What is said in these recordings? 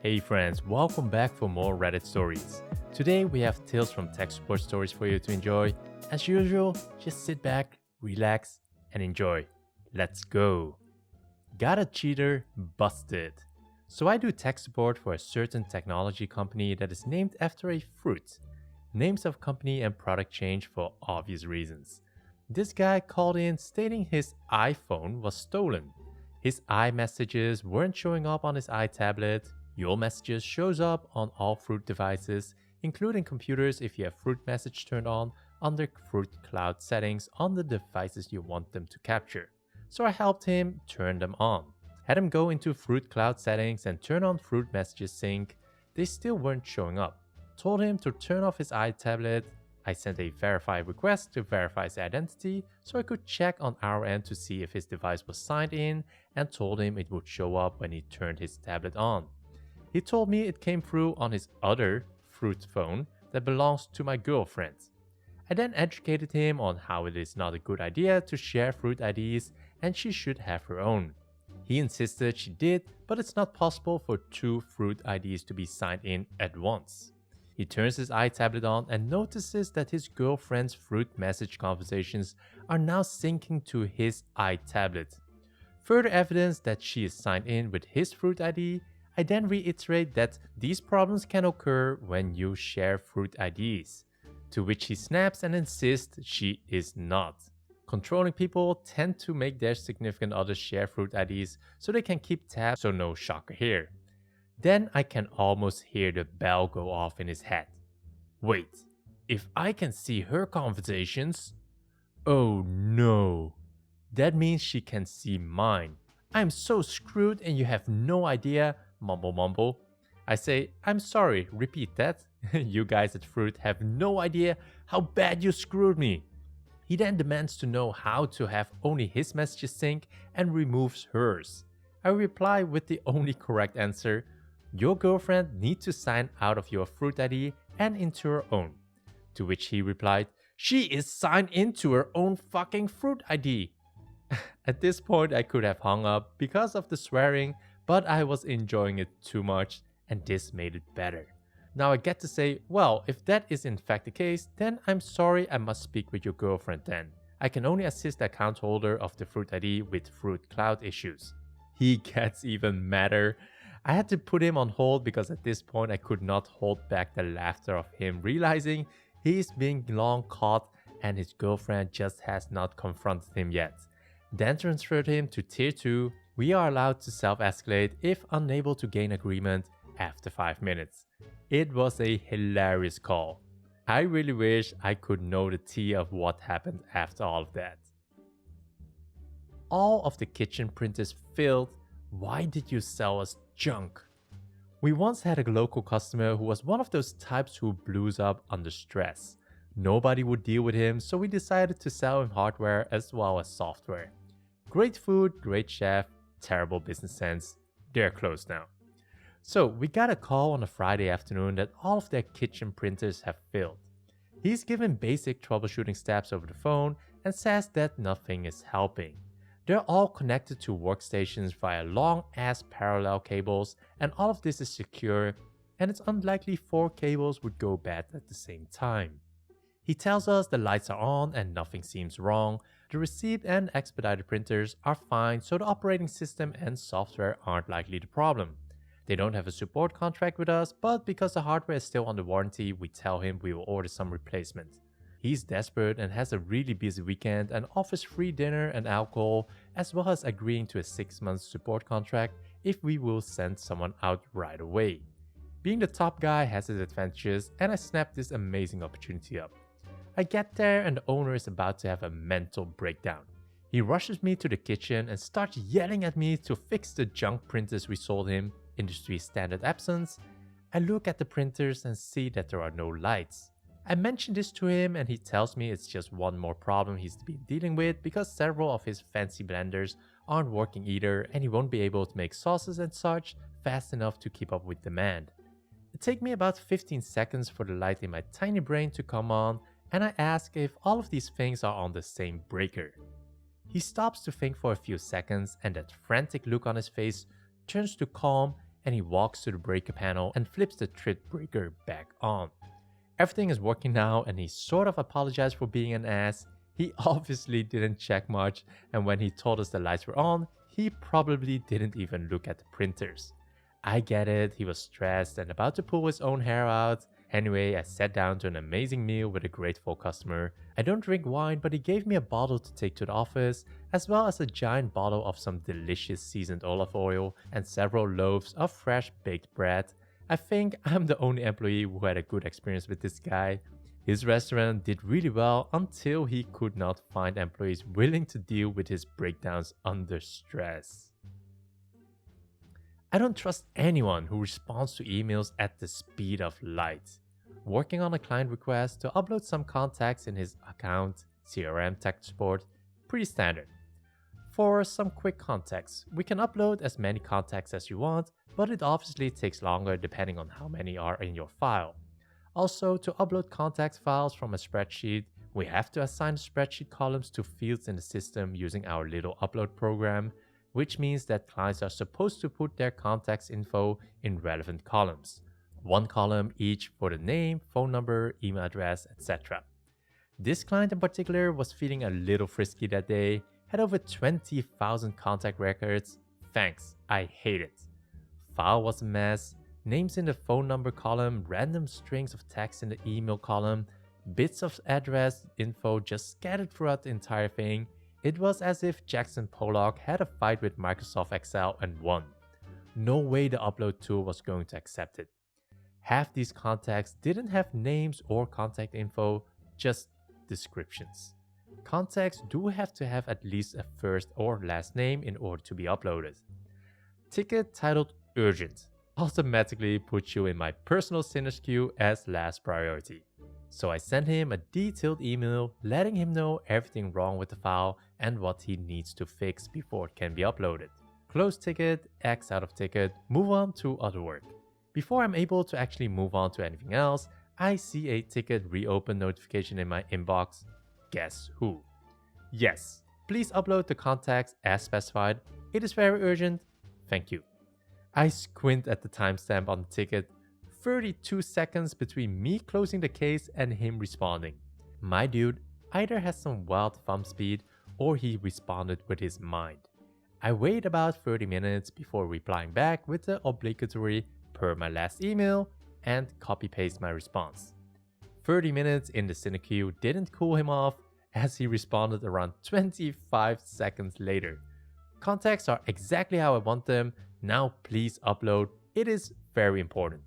Hey friends, welcome back for more Reddit stories. Today we have Tales from Tech Support stories for you to enjoy. As usual, just sit back, relax, and enjoy. Let's go. Got a cheater busted. So I do tech support for a certain technology company that is named after a fruit. Names of company and product change for obvious reasons. This guy called in stating his iPhone was stolen. His iMessages weren't showing up on his iTablet. Your messages shows up on all Fruit devices, including computers if you have Fruit message turned on under Fruit Cloud settings on the devices you want them to capture. So I helped him turn them on. Had him go into Fruit Cloud settings and turn on Fruit messages sync. They still weren't showing up. Told him to turn off his iTablet. I sent a verify request to verify his identity so I could check on our end to see if his device was signed in and told him it would show up when he turned his tablet on. He told me it came through on his other Fruit phone that belongs to my girlfriend. I then educated him on how it is not a good idea to share Fruit IDs and she should have her own. He insisted she did, but it's not possible for two Fruit IDs to be signed in at once. He turns his iTablet on and notices that his girlfriend's Fruit message conversations are now syncing to his iTablet. Further evidence that she is signed in with his Fruit ID. I then reiterate that these problems can occur when you share Fruit IDs, to which he snaps and insists she is not. Controlling people tend to make their significant others share Fruit IDs so they can keep tabs, so no shocker here. Then I can almost hear the bell go off in his head. Wait, if I can see her conversations? Oh no. That means she can see mine. I'm so screwed and you have no idea. Mumble mumble. I say, I'm sorry, repeat that. You guys at Fruit have no idea how bad you screwed me. He then demands to know how to have only his messages sync and removes hers. I reply with the only correct answer. Your girlfriend needs to sign out of your Fruit ID and into her own. To which he replied, she is signed into her own fucking Fruit ID. At this point I could have hung up because of the swearing, but I was enjoying it too much and this made it better. Now I get to say, well, if that is in fact the case, then I'm sorry, I must speak with your girlfriend then. I can only assist the account holder of the Fruit ID with Fruit Cloud issues. He gets even madder. I had to put him on hold because at this point I could not hold back the laughter of him realizing he's being long caught and his girlfriend just has not confronted him yet. Then transferred him to Tier 2. We are allowed to self-escalate if unable to gain agreement after 5 minutes. It was a hilarious call. I really wish I could know the tea of what happened after all of that. All of the kitchen printers failed. Why did you sell us junk? We once had a local customer who was one of those types who blues up under stress. Nobody would deal with him, so we decided to sell him hardware as well as software. Great food, great chef, terrible business sense. They're closed now. So we got a call on a Friday afternoon that all of their kitchen printers have failed. He's given basic troubleshooting steps over the phone and says that nothing is helping. They're all connected to workstations via long ass parallel cables and all of this is secure and it's unlikely 4 cables would go bad at the same time. He tells us the lights are on and nothing seems wrong. The received and expedited printers are fine, so the operating system and software aren't likely the problem. They don't have a support contract with us, but because the hardware is still under warranty, we tell him we will order some replacement. He's desperate and has a really busy weekend and offers free dinner and alcohol, as well as agreeing to a 6-month support contract if we will send someone out right away. Being the top guy has its advantages, and I snap this amazing opportunity up. I get there and the owner is about to have a mental breakdown. He rushes me to the kitchen and starts yelling at me to fix the junk printers we sold him, industry standard absence. I look at the printers and see that there are no lights. I mention this to him and he tells me it's just one more problem he's been dealing with because several of his fancy blenders aren't working either and he won't be able to make sauces and such fast enough to keep up with demand. It takes me about 15 seconds for the light in my tiny brain to come on and I ask if all of these things are on the same breaker. He stops to think for a few seconds and that frantic look on his face turns to calm and he walks to the breaker panel and flips the trip breaker back on. Everything is working now, and he sort of apologized for being an ass. He obviously didn't check much, and when he told us the lights were on, he probably didn't even look at the printers. I get it, he was stressed and about to pull his own hair out. Anyway, I sat down to an amazing meal with a grateful customer. I don't drink wine, but he gave me a bottle to take to the office, as well as a giant bottle of some delicious seasoned olive oil and several loaves of fresh baked bread. I think I'm the only employee who had a good experience with this guy. His restaurant did really well until he could not find employees willing to deal with his breakdowns under stress. I don't trust anyone who responds to emails at the speed of light. Working on a client request to upload some contacts in his account, CRM tech support, pretty standard. For some quick context, we can upload as many contacts as you want, but it obviously takes longer depending on how many are in your file. Also, to upload contacts files from a spreadsheet, we have to assign spreadsheet columns to fields in the system using our little upload program, which means that clients are supposed to put their contacts info in relevant columns. One column each for the name, phone number, email address, etc. This client in particular was feeling a little frisky that day, had over 20,000 contact records. Thanks, I hate it. File was a mess, names in the phone number column, random strings of text in the email column, bits of address info just scattered throughout the entire thing. It was as if Jackson Pollock had a fight with Microsoft Excel and won. No way the upload tool was going to accept it. Half these contacts didn't have names or contact info, just descriptions. Contacts do have to have at least a first or last name in order to be uploaded. Ticket titled Urgent automatically puts you in my personal sinners queue as last priority. So I sent him a detailed email letting him know everything wrong with the file and what he needs to fix before it can be uploaded. Close ticket, X out of ticket, move on to other work. Before I'm able to actually move on to anything else, I see a ticket reopen notification in my inbox. Guess who? Yes, please upload the contacts as specified. It is very urgent. Thank you. I squint at the timestamp on the ticket. 32 seconds between me closing the case and him responding. My dude either has some wild thumb speed or he responded with his mind. I wait about 30 minutes before replying back with the obligatory per my last email and copy paste my response. 30 minutes in the sinner queue didn't cool him off as he responded around 25 seconds later. Contacts are exactly how I want them. Now please upload. It is very important.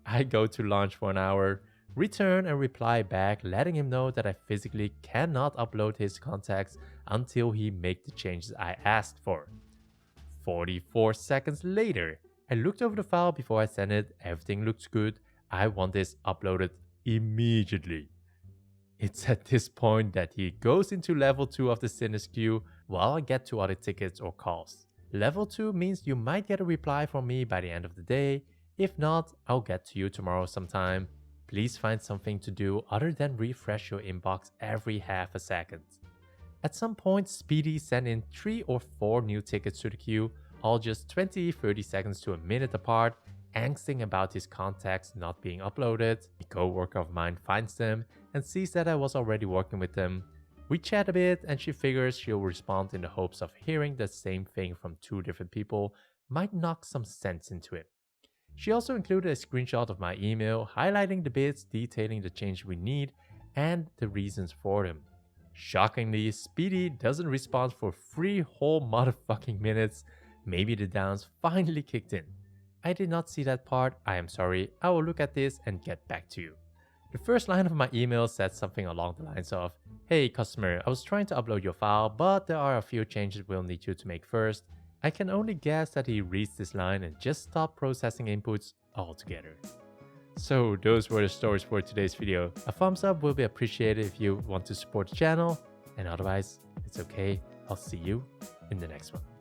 I go to lunch for an hour, return and reply back letting him know that I physically cannot upload his contacts until he make the changes I asked for. 44 seconds later, I looked over the file before I sent it. Everything looks good. I want this uploaded immediately. It's at this point that he goes into level 2 of the sinners queue while I get to other tickets or calls. Level 2 means you might get a reply from me by the end of the day. If not, I'll get to you tomorrow sometime. Please find something to do other than refresh your inbox every half a second. At some point, Speedy sent in 3 or 4 new tickets to the queue, all just 20-30 seconds to a minute apart, angsting about his contacts not being uploaded. A co-worker of mine finds them and sees that I was already working with them. We chat a bit and she figures she'll respond in the hopes of hearing the same thing from 2 different people might knock some sense into him. She also included a screenshot of my email highlighting the bits detailing the change we need and the reasons for them. Shockingly, Speedy doesn't respond for 3 whole motherfucking minutes. Maybe the downs finally kicked in. I did not see that part. I am sorry. I will look at this and get back to you. The first line of my email said something along the lines of, "Hey customer, I was trying to upload your file, but there are a few changes we'll need you to make first." I can only guess that he reads this line and just stopped processing inputs altogether. So those were the stories for today's video. A thumbs up will be appreciated if you want to support the channel, and otherwise, it's okay. I'll see you in the next one.